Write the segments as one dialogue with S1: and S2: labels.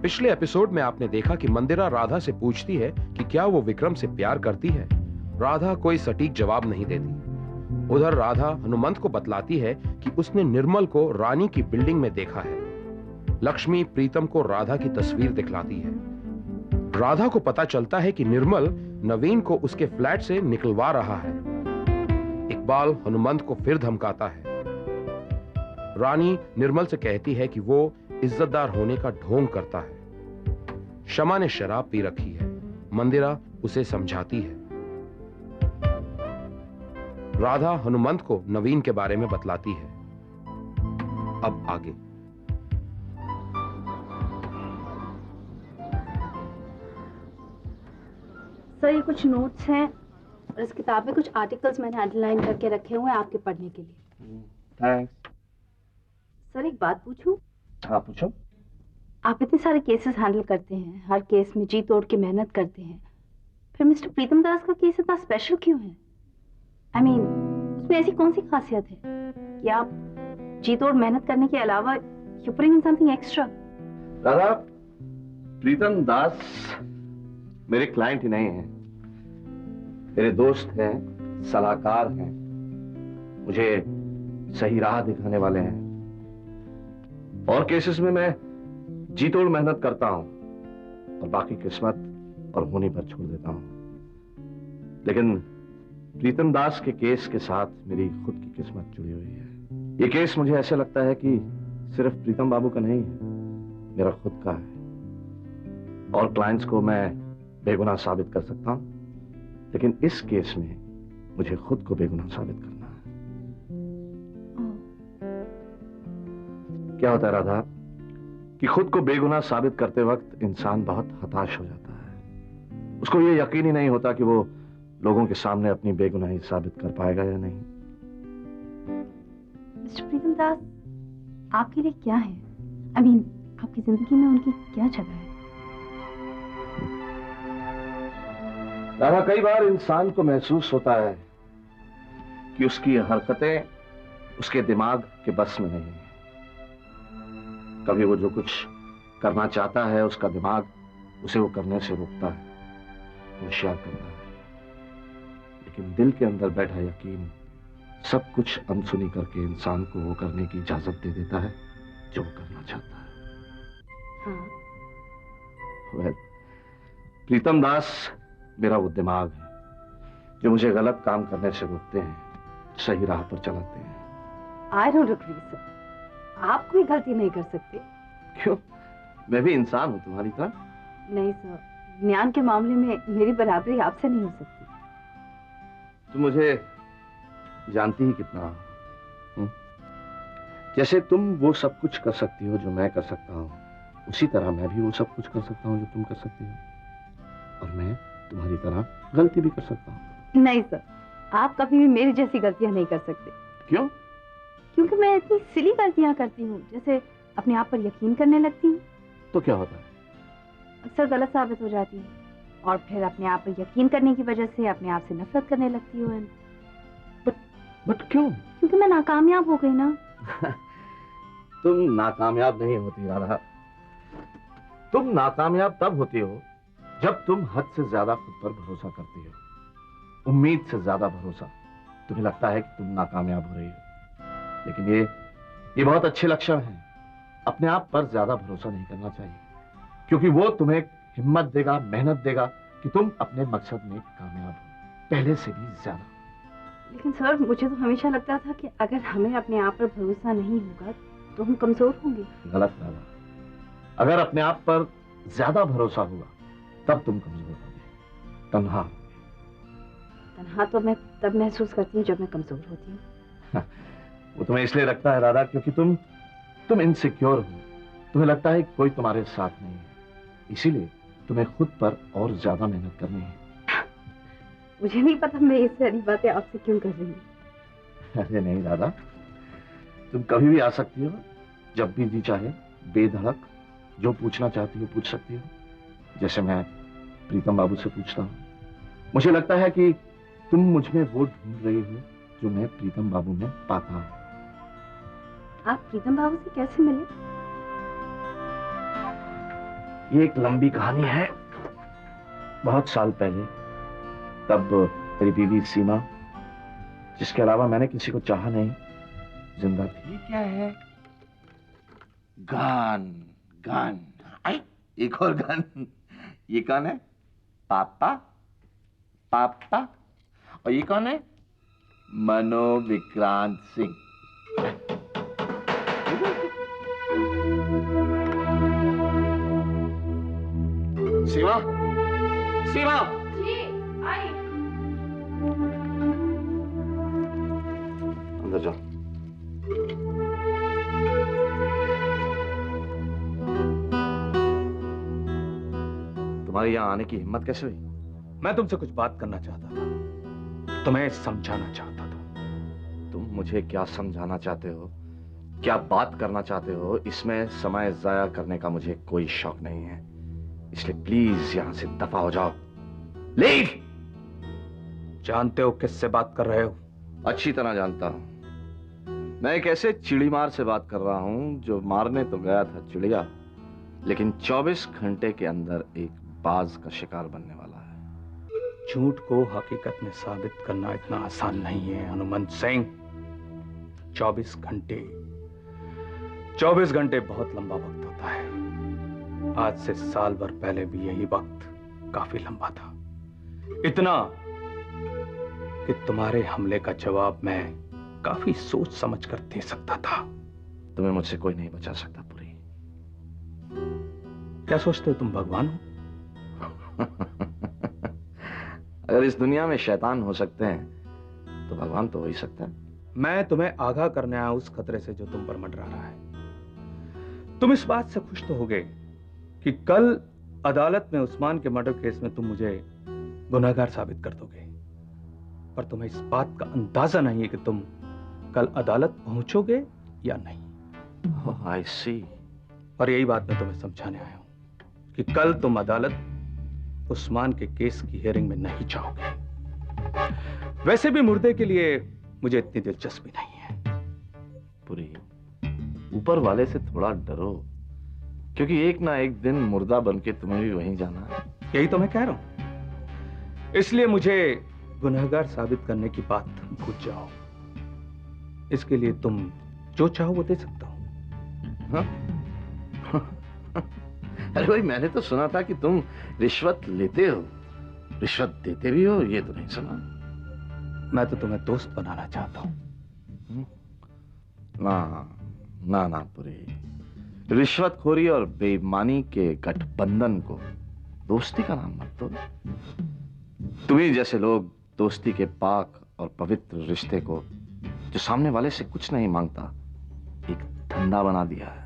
S1: पिछले एपिसोड में आपने देखा कि मंदिरा राधा से पूछती है कि क्या वो विक्रम से प्यार करती है। राधा कोई सटीक जवाब नहीं देती। उधर राधा हनुमंत को बतलाती है कि उसने निर्मल को रानी की बिल्डिंग में देखा है। लक्ष्मी प्रीतम को राधा की तस्वीर दिखलाती है। राधा को पता चलता है कि निर्मल नवीन को उसके फ्लैट से निकलवा रहा है। इकबाल हनुमंत को फिर धमकाता है। रानी निर्मल से कहती है कि वो इज्जतदार होने का ढोंग करता है। शमा ने शराब पी रखी है। मंदिरा उसे समझाती है। राधा हनुमंत को नवीन के बारे में बतलाती है। अब आगे।
S2: सर, ये कुछ नोट्स हैं और इस किताब में कुछ आर्टिकल्स मैंने अंडरलाइन करके रखे हुए हैं आपके पढ़ने के लिए।
S3: थैंक्स।
S2: सर, एक बात पूछूं?
S3: हाँ, पूछो।
S2: आप इतने सारे केसेस हैंडल करते हैं, हर केस में जी तोड़ के मेहनत करते हैं, फिर मिस्टर प्रीतम दास का केस इतना स्पेशल क्यों है? I mean, उसमें ऐसी कौन सी खासियत है कि आप जी तोड़ मेहनत करने के अलावा you putting in something extra?
S3: दादा, प्रीतम दास मेरे क्लाइंट ही नहीं हैं, मेरे दोस्त हैं, सलाहकार हैं, मुझे सही राह दिखाने वाले हैं। और केसेस में मैं जी तोड़ मेहनत करता हूं और बाकी किस्मत और होने पर छोड़ देता हूं। लेकिन प्रीतम दास के केस के साथ मेरी खुद की किस्मत जुड़ी हुई है। ये केस मुझे ऐसे लगता है कि सिर्फ प्रीतम बाबू का नहीं है, मेरा खुद का है। और क्लाइंट्स को मैं बेगुनाह साबित कर सकता हूं, लेकिन इस केस में मुझे खुद को बेगुनाह साबित करना है। क्या होता है राधा कि खुद को बेगुनाह साबित करते वक्त इंसान बहुत हताश हो जाता है। उसको ये यकीन ही नहीं होता कि वो लोगों के सामने अपनी बेगुनाही साबित कर पाएगा या नहीं।
S2: मिस्टर प्रीतम दास, आपके लिए क्या है? I mean, आपकी जिंदगी में उनकी क्या जगह है?
S3: राधा, कई बार इंसान को महसूस होता है कि उसकी हरकतें उसके दिमाग के बस में नहीं है। कभी वो जो कुछ करना चाहता है उसका दिमाग उसे वो करने से रोकता है, होशियार करता है। लेकिन दिल के अंदर बैठा यकीन सब कुछ अनसुनी करके इंसान को वो करने की इजाजत दे देता है जो वो करना चाहता है।
S2: हाँ।
S3: प्रीतम दास मेरा वो दिमाग है जो मुझे गलत काम करने से रोकते हैं, सही राह पर चलाते हैं।
S2: I don't agree, sir. आप कोई गलती नहीं कर सकते।
S3: क्यों? मैं भी इंसान हूं तुम्हारी तरह।
S2: नहीं सर, ज्ञान के मामले में मेरी बराबरी आपसे नहीं हो सकती।
S3: तुम मुझे जानती ही कितना हो। जैसे तुम वो सब कुछ कर सकती हो जो मैं कर सकता हूँ, उसी तरह मैं भी वो सब कुछ कर सकता हूँ जो तुम कर सकती हो। और मैं तुम्हारी तरह गलती भी कर सकता हूँ।
S2: नहीं सर, आप कभी भी मेरी जैसी गलतियां नहीं कर सकते।
S3: क्यों?
S2: क्योंकि मैं इतनी सिली गलतियां करती हूँ, जैसे अपने आप पर यकीन करने लगती हूँ।
S3: तो क्या होता है?
S2: अक्सर गलत साबित हो जाती है और फिर अपने आप पर यकीन करने की वजह से अपने आप से नफरत करने लगती हूँ।
S3: बट क्यों?
S2: क्योंकि मैं नाकामयाब हो गई ना।
S3: तुम नाकामयाब नहीं होती राधा। तुम नाकामयाब तब होती हो जब तुम हद से ज्यादा खुद पर भरोसा करती हो, उम्मीद से ज्यादा भरोसा। तुम्हें लगता है कि तुम नाकामयाब हो रही हो, लेकिन ये बहुत अच्छे लक्षण हैं। अपने आप पर ज्यादा भरोसा नहीं करना चाहिए, क्योंकि वो तुम्हें हिम्मत देगा, मेहनत देगा कि तुम अपने मकसद में कामयाब हो, पहले से भी ज्यादा।
S2: लेकिन सर, मुझे तो हमेशा लगता था कि अगर हमें अपने आप पर भरोसा नहीं होगा तो हम कमजोर होंगे।
S3: गलत राधा। अगर अपने आप पर ज्यादा भरोसा होगा तब तुम कमजोर होगे, तन्हा होगे।
S2: तन्हा तो मैं तब महसूस करती हूँ जब मैं कमजोर होती हूँ।
S3: वो तुम्हें इसलिए रखता है राधा क्योंकि तुम इनसिक्योर हो। तुम्हें लगता है कोई तुम्हारे साथ नहीं है, इसीलिए तुम्हें खुद पर और ज्यादा मेहनत करनी है।
S2: मुझे नहीं पता मैं ये सारी बातें आपसे क्यों कर रही हूँ।
S3: अरे नहीं राधा, तुम कभी भी आ सकती हो, जब भी जी चाहे, बेधड़क जो पूछना चाहती हो पूछ सकती हो, जैसे मैं प्रीतम बाबू से पूछता हूँ। मुझे लगता है कि तुम मुझ में वो ढूंढ रही हो जो मैं प्रीतम बाबू में पाता हूँ।
S2: आप प्रीतम बाबू से कैसे मिले?
S3: ये एक लंबी कहानी है। बहुत साल पहले, तब मेरी बीवी सीमा, जिसके अलावा मैंने किसी को चाहा नहीं, जिंदा थी। ये क्या है? गन। गन। आई, एक और गन। ये कौन है? पापा। पापा। और ये कौन है? मनोविक्रांत सिंह। सीमा, सीमा।
S2: जी, आई।
S3: अंदर जाओ। तुम्हारी यहां आने की हिम्मत कैसे हुई?
S4: मैं तुमसे कुछ बात करना चाहता था, तुम्हें समझाना चाहता था।
S3: तुम मुझे क्या समझाना चाहते हो, क्या बात करना चाहते हो, इसमें समय जाया करने का मुझे कोई शौक नहीं है। इसलिए प्लीज यहां से दफा हो जाओ। लीव।
S4: जानते हो किससे बात कर रहे हो?
S3: अच्छी तरह जानता हूं। मैं एक ऐसे चिड़ीमार से बात कर रहा हूं जो मारने तो गया था चिड़िया, लेकिन 24 घंटे के अंदर एक बाज का शिकार बनने वाला है।
S4: झूठ को हकीकत में साबित करना इतना आसान नहीं है हनुमंत सिंह। 24 घंटे 24 घंटे बहुत लंबा वक्त होता है। आज से साल भर पहले भी यही वक्त काफी लंबा था, इतना कि तुम्हारे हमले का जवाब मैं काफी सोच समझ कर दे सकता था।
S3: तुम्हें मुझसे कोई नहीं बचा सकता पुरी।
S4: क्या सोचते हो तुम भगवान हो?
S3: अगर इस दुनिया में शैतान हो सकते हैं तो भगवान तो हो ही सकता है।
S4: मैं तुम्हें आगाह करने आया उस खतरे से जो तुम पर मंडरा रहा है। तुम इस बात से खुश तो होगे कि कल अदालत में उस्मान के मर्डर केस में तुम मुझे गुनहगार साबित कर दोगे, पर तुम्हें इस बात का अंदाजा नहीं है कि तुम कल अदालत पहुंचोगे या नहीं।
S3: आई सी।
S4: और यही बात मैं तुम्हें समझाने आया हूं कि कल तुम अदालत उस्मान के केस की हियरिंग में नहीं जाओगे। वैसे भी मुर्दे के लिए मुझे इतनी दिलचस्पी नहीं है।
S3: पुरी, ऊपर वाले से थोड़ा डरो, क्योंकि एक ना एक दिन मुर्दा बनके तुम्हें भी वहीं जाना है।
S4: यही तो मैं कह रहा हूं। इसलिए मुझे गुनहगार साबित करने की बात भूल जाओ। इसके लिए तुम जो चाहो वो दे सकता हूं।
S3: हाँ? अरे भाई, मैंने तो सुना था कि तुम रिश्वत लेते हो, रिश्वत देते भी हो, ये तो नहीं सुना।
S4: मैं तो तुम्हें दोस्त बनाना चाहता हूं।
S3: ना ना ना पुरी, रिश्वतखोरी और बेईमानी के गठबंधन को दोस्ती का नाम मत दो। तुम्ही जैसे लोग दोस्ती के पाक और पवित्र रिश्ते को, जो सामने वाले से कुछ नहीं मांगता, एक धंधा बना दिया है।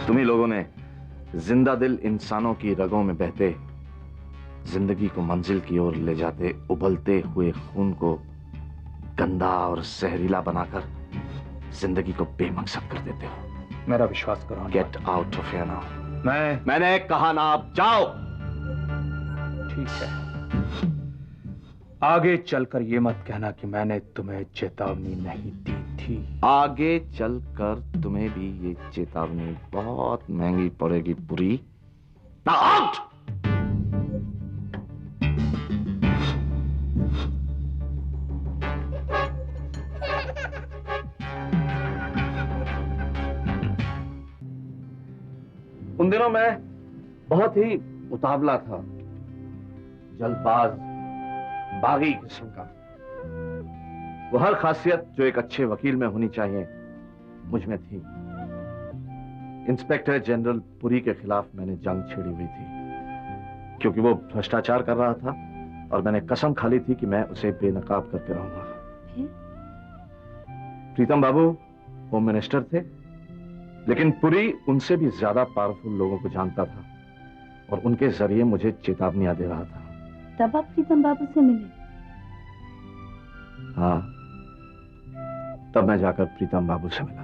S3: तुम्ही लोगों ने जिंदा दिल इंसानों की रगों में बहते, जिंदगी को मंजिल की ओर ले जाते उबलते हुए खून को गंदा और जहरीला बनाकर जिंदगी को बेमकसद कर देते हो।
S4: मेरा विश्वास करो।
S3: Get out of here now. मैंने कहा ना, आप जाओ।
S4: ठीक है, आगे चलकर ये मत कहना कि मैंने तुम्हें चेतावनी नहीं दी थी।
S3: आगे चलकर तुम्हें भी ये चेतावनी बहुत महंगी पड़ेगी पुरी। Now out! उन दिनों मैं बहुत ही उतावला था, जल्दबाज, बागी किस्म का। वो हर खासियत जो एक अच्छे वकील में होनी चाहिए मुझ में थी। इंस्पेक्टर जनरल पुरी के खिलाफ मैंने जंग छेड़ी हुई थी, क्योंकि वो भ्रष्टाचार कर रहा था और मैंने कसम खा ली थी कि मैं उसे बेनकाब करके रहूंगा। प्रीतम बाबू होम मिनिस्टर थे, लेकिन पुरी उनसे भी ज्यादा पावरफुल लोगों को जानता था और उनके जरिए मुझे चेतावनियां दे रहा था।
S2: तब आप प्रीतम बाबू से मिले?
S3: हाँ, तब मैं जाकर प्रीतम बाबू से मिला।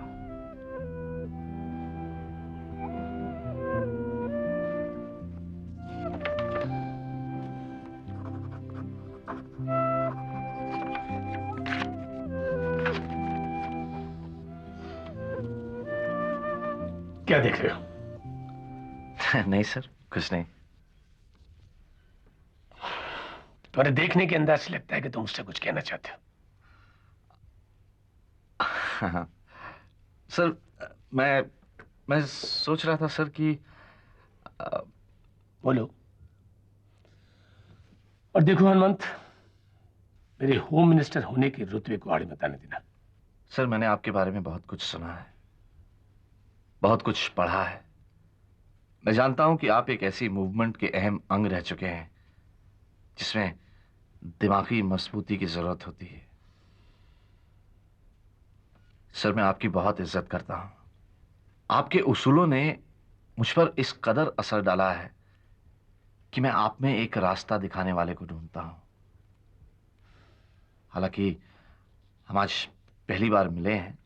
S4: क्या देख रहे हो?
S3: नहीं सर, कुछ नहीं।
S5: तुम्हारे देखने के अंदाज से लगता है कि तुम मुझसे कुछ कहना चाहते हो।
S3: हाँ। सर, मैं सोच रहा था सर कि
S5: बोलो। और देखो हनुमंत, मेरे होम मिनिस्टर होने के रुतबे को आड़े मत आने देना।
S3: सर, मैंने आपके बारे में बहुत कुछ सुना है, बहुत कुछ पढ़ा है। मैं जानता हूं कि आप एक ऐसी मूवमेंट के अहम अंग रह चुके हैं जिसमें दिमागी मजबूती की जरूरत होती है। सर, मैं आपकी बहुत इज्जत करता हूं। आपके उसूलों ने मुझ पर इस कदर असर डाला है कि मैं आप में एक रास्ता दिखाने वाले को ढूंढता हूं। हालांकि हम आज पहली बार मिले हैं,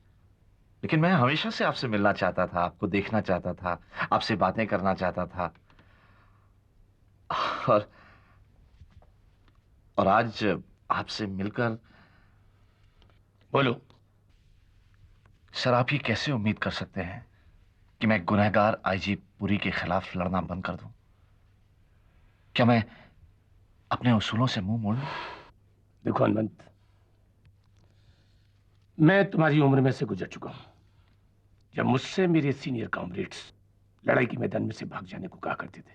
S3: लेकिन मैं हमेशा से आपसे मिलना चाहता था, आपको देखना चाहता था, आपसे बातें करना चाहता था। और आज आपसे मिलकर।
S5: बोलो।
S3: सर, आप ये कैसे उम्मीद कर सकते हैं कि मैं गुनहगार आईजी पुरी के खिलाफ लड़ना बंद कर दूं? क्या मैं अपने उसूलों से मुंह मोड़ लूं?
S5: देखो हनुमंत, मैं तुम्हारी उम्र में से गुजर चुका हूं। जब मुझसे मेरे सीनियर कॉमरेड्स लड़ाई के मैदान में से भाग जाने को कहा करते थे,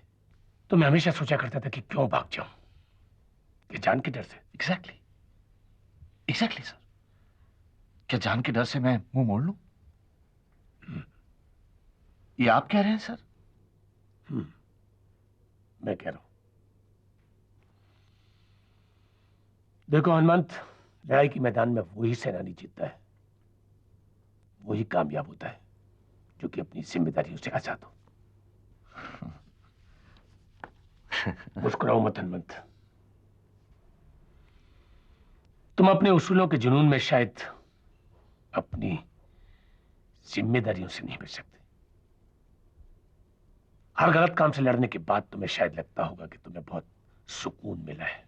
S5: तो मैं हमेशा सोचा करता था कि क्यों भाग जाऊं, कि जान के डर से।
S3: Exactly sir. क्या जान के डर से मैं मुंह मोड़ लूं? ये आप कह रहे हैं सर?
S5: मैं कह रहा हूं। देखो हनुमंत, लड़ाई के मैदान में वही सेनानी जीतता है, वही कामयाब होता है जो कि अपनी जिम्मेदारियों से आजाद हो। मुस्कुराओ मत हनुमंत। तुम अपने उसूलों के जुनून में शायद अपनी जिम्मेदारियों से नहीं बच सकते। हर गलत काम से लड़ने के बाद तुम्हें शायद लगता होगा कि तुम्हें बहुत सुकून मिला है,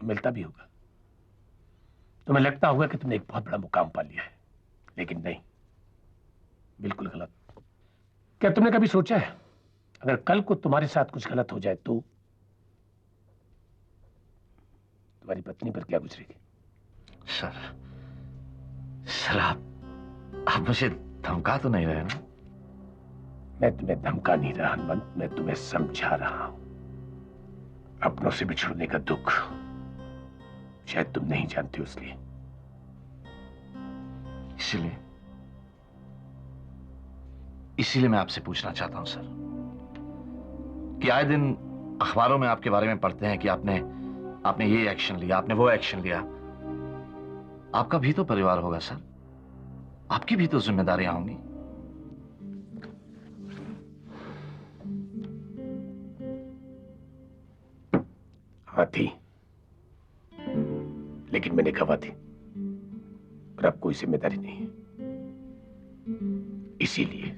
S5: मिलता भी होगा। तुम्हें लगता होगा कि तुमने एक बहुत बड़ा मुकाम पा लिया है, लेकिन नहीं, बिल्कुल गलत। क्या तुमने कभी सोचा है अगर कल को तुम्हारे साथ कुछ गलत हो जाए तो तुम्हारी पत्नी पर क्या गुजरेगी?
S3: सर, आप मुझे धमका तो नहीं रहे ना?
S5: मैं तुम्हें धमका नहीं रहा हनुमंत, मैं तुम्हें समझा रहा हूं। अपनों से बिछड़ने का दुख शायद तुम नहीं जानते हो,
S3: इसीलिए मैं आपसे पूछना चाहता हूं सर, कि आए दिन अखबारों में आपके बारे में पढ़ते हैं कि आपने ये एक्शन लिया, आपने वो एक्शन लिया। आपका भी तो परिवार होगा सर, आपकी भी तो जिम्मेदारियां होंगी।
S5: हाँ थी, लेकिन मैंने गवा दी और अब कोई जिम्मेदारी नहीं है। इसीलिए,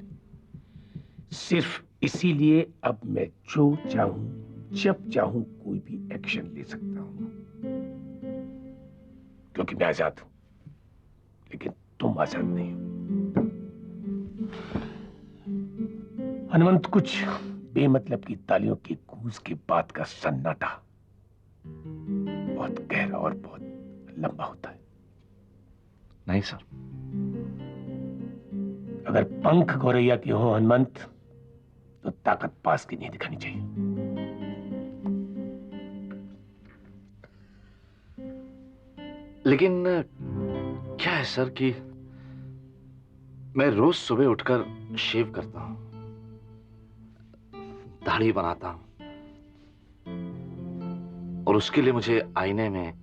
S5: सिर्फ इसीलिए अब मैं जो चाहूं जब चाहूं कोई भी एक्शन ले सकता हूं, क्योंकि मैं आजाद हूं, लेकिन तुम आजाद नहीं हो। हनुमंत, कुछ बेमतलब की तालियों की गूंज के बाद का सन्नाटा बहुत गहरा और बहुत लंबा होता है।
S3: नहीं सर।
S5: अगर पंख गौरैया की हो हनुमंत, तो ताकत पास की नहीं दिखानी चाहिए।
S3: लेकिन क्या है सर कि मैं रोज सुबह उठकर शेव करता हूं, दाढ़ी बनाता हूं, और उसके लिए मुझे आईने में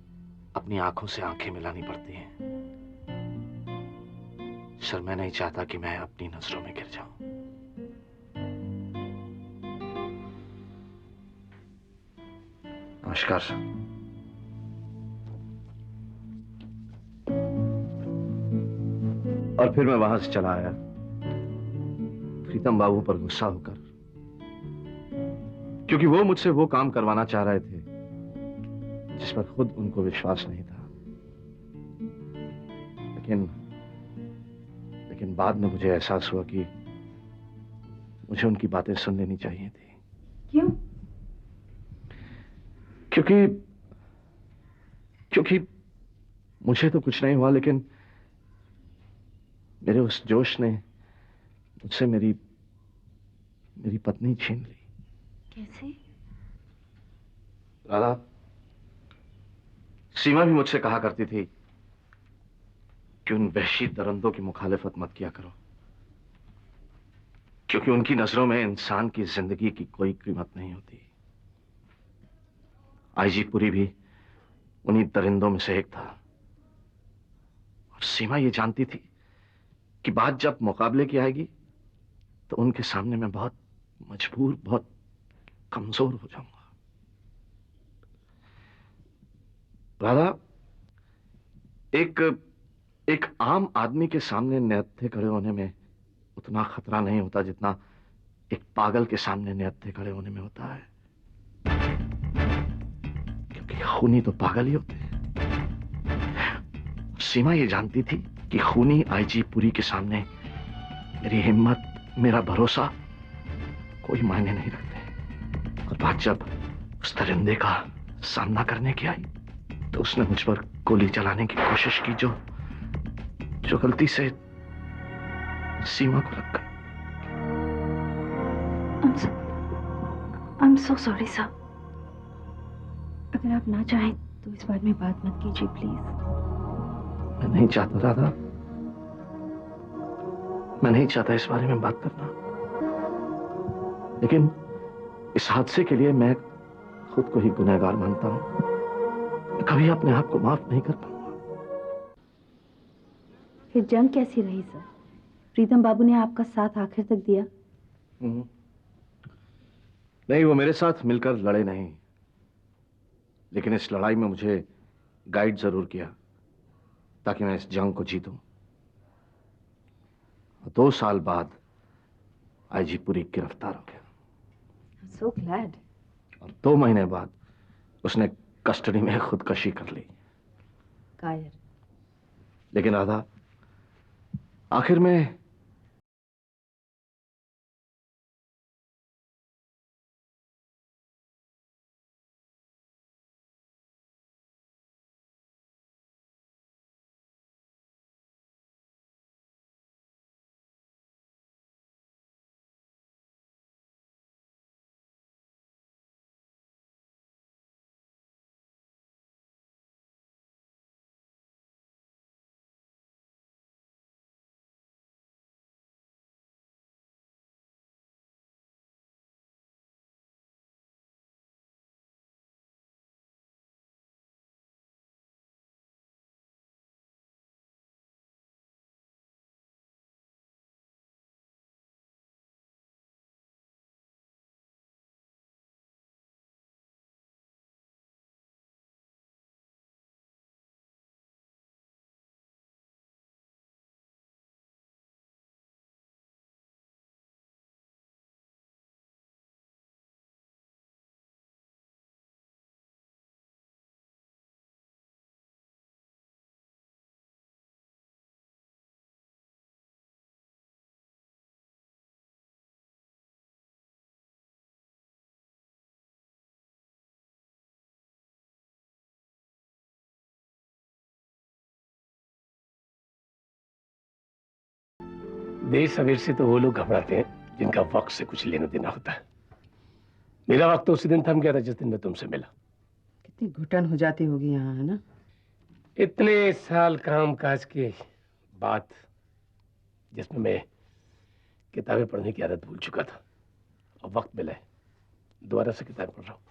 S3: अपनी आंखों से आंखें मिलानी पड़ती हैं। सर, मैं नहीं चाहता कि मैं अपनी नजरों में गिर जाऊं। नमस्कार सर। और फिर मैं वहां से चला आया, प्रीतम बाबू पर गुस्सा होकर, क्योंकि वो मुझसे वो काम करवाना चाह रहे थे जिस पर खुद उनको विश्वास नहीं था। लेकिन बाद में मुझे एहसास हुआ कि मुझे उनकी बातें सुन लेनी चाहिए थी।
S2: क्यों?
S3: क्योंकि मुझे तो कुछ नहीं हुआ, लेकिन मेरे उस जोश ने मुझसे मेरी पत्नी छीन ली।
S2: कैसे?
S3: राधा, सीमा भी मुझसे कहा करती थी कि उन वहशी दरिंदों की मुखालिफत मत किया करो, क्योंकि उनकी नजरों में इंसान की जिंदगी की कोई कीमत नहीं होती। आईजी पुरी भी उन्हीं दरिंदों में से एक था। और सीमा ये जानती थी कि बात जब मुकाबले की आएगी तो उनके सामने मैं बहुत मजबूर, बहुत कमजोर हो जाऊंगा। राधा, एक आम आदमी के सामने निहत्थे खड़े होने में उतना खतरा नहीं होता जितना एक पागल के सामने निहत्थे खड़े होने में होता है, क्योंकि खूनी तो पागल ही होते हैं। सीमा ये जानती थी कि खूनी आईजी पुरी के सामने मेरी हिम्मत, मेरा भरोसा कोई मायने नहीं रखते। और बात जब उस दरिंदे का सामना करने की आई तो उसने मुझ पर गोली चलाने की कोशिश की, जो गलती से सीमा को लग गई।
S2: I'm so sorry, sir. अगर आप ना चाहें तो इस बारे में बात मत कीजिए प्लीज।
S3: मैं नहीं चाहता राधा, मैं नहीं चाहता इस बारे में बात करना, लेकिन इस हादसे के लिए मैं खुद को ही गुनहगार मानता हूं। मैं कभी अपने आप को माफ नहीं कर पाऊंगा।
S2: फिर जंग कैसी रही सर? प्रीतम बाबू ने आपका साथ आखिर तक दिया?
S3: नहीं, वो मेरे साथ मिलकर लड़े नहीं, लेकिन इस लड़ाई में मुझे गाइड जरूर किया ताकि मैं इस जंग को जीतूं। 2 साल बाद आईजी पुरी गिरफ्तार हो गया।
S2: So glad.
S3: और 2 महीने बाद उसने कस्टडी में खुदकशी कर ली।
S2: कायर।
S3: लेकिन राधा, आखिर में
S5: देर सवेर से तो वो लोग घबराते हैं जिनका वक्त से कुछ लेना देना होता है। मेरा वक्त तो उसी दिन थम गया था जिस दिन मैं तुमसे मिला।
S6: कितनी घुटन हो जाती होगी यहाँ, है ना?
S5: इतने साल काम काज के बाद जिसमें मैं किताबें पढ़ने की आदत भूल चुका था, और वक्त मिला है दोबारा से किताब पढ़ रहा हूँ।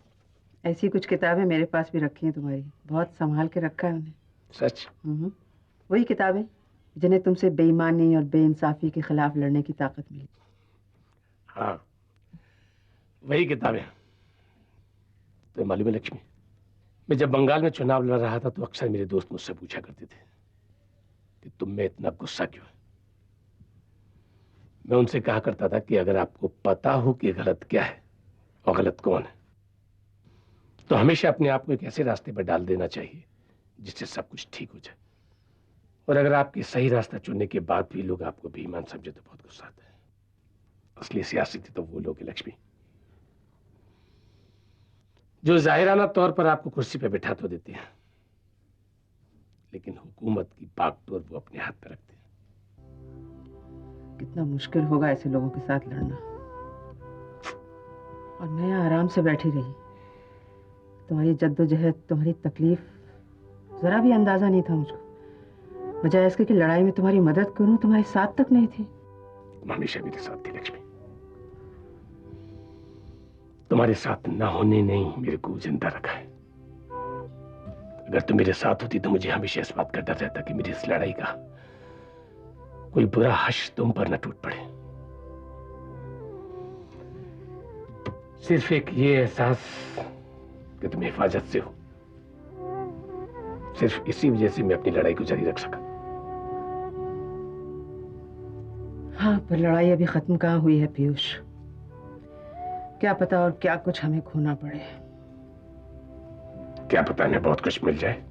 S6: ऐसी कुछ किताबें मेरे पास भी रखी हैं तुम्हारी, बहुत संभाल के रखा है उन्हें।
S5: सच?
S6: वही किताबें जिन्हें तुमसे बेईमानी और बेइंसाफी के खिलाफ लड़ने की ताकत मिली।
S5: हाँ, वही किताबें। तो मालूम है लक्ष्मी, मैं जब बंगाल में चुनाव लड़ रहा था तो अक्सर मेरे दोस्त मुझसे पूछा करते थे कि तुम में इतना गुस्सा क्यों है। मैं उनसे कहा करता था कि अगर आपको पता हो कि गलत क्या है और गलत कौन है तो हमेशा अपने आप को एक ऐसे रास्ते पर डाल देना चाहिए जिससे सब कुछ ठीक हो जाए। और अगर आपके सही रास्ता चुनने के बाद भी लोग आपको बेईमान समझे तो बहुत गुस्सा आता है। असली सियासती तो वो लोग हैं लक्ष्मी, जो जाहिराना तौर पर आपको कुर्सी पे बिठा तो देते हैं, लेकिन हुकूमत की बागडोर वो अपने हाथ में रखते हैं।
S6: कितना मुश्किल होगा ऐसे लोगों के साथ लड़ना। और मैं यहाँ आराम से बैठी रही, तुम्हारी जद्दोजहद, तुम्हारी तकलीफ जरा भी अंदाजा नहीं था मुझको। बजाय इसके कि लड़ाई में तुम्हारी मदद करूं, तुम्हारे साथ तक नहीं थी।
S5: तुम हमेशा मेरे साथ थी लक्ष्मी, तुम्हारे साथ ना होने ने ही मेरे को जिंदा रखा है। अगर तुम मेरे साथ होती तो मुझे हमेशा इस बात का डर रहता कि मेरी इस लड़ाई का कोई बुरा हश्र तुम पर न टूट पड़े। सिर्फ एक ये एहसास कि तुम हिफाजत से हो, सिर्फ इसी वजह से मैं अपनी लड़ाई को जारी रख सका।
S6: हाँ, पर लड़ाई अभी खत्म कहाँ हुई है पीयूष। क्या पता और क्या कुछ हमें खोना पड़े।
S5: क्या पता, हमें बहुत कुछ मिल जाए।